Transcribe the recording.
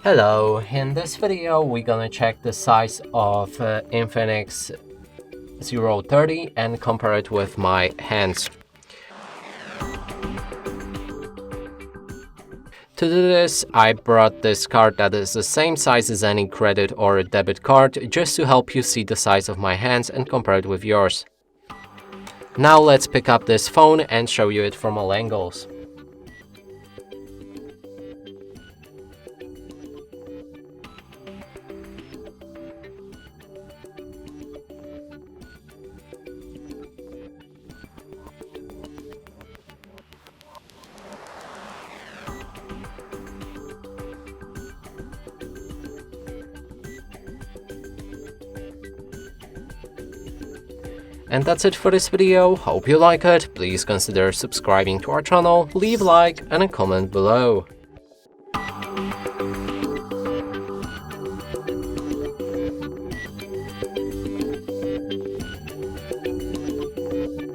Hello, in this video we're gonna check the size of INFINIX Zero 30 and compare it with my hands. To do this, I brought this card that is the same size as any credit or debit card, just to help you see the size of my hands and compare it with yours. Now let's pick up this phone and show you it from all angles. And that's it for this video. Hope you like it. Please consider subscribing to our channel, leave a like and a comment below.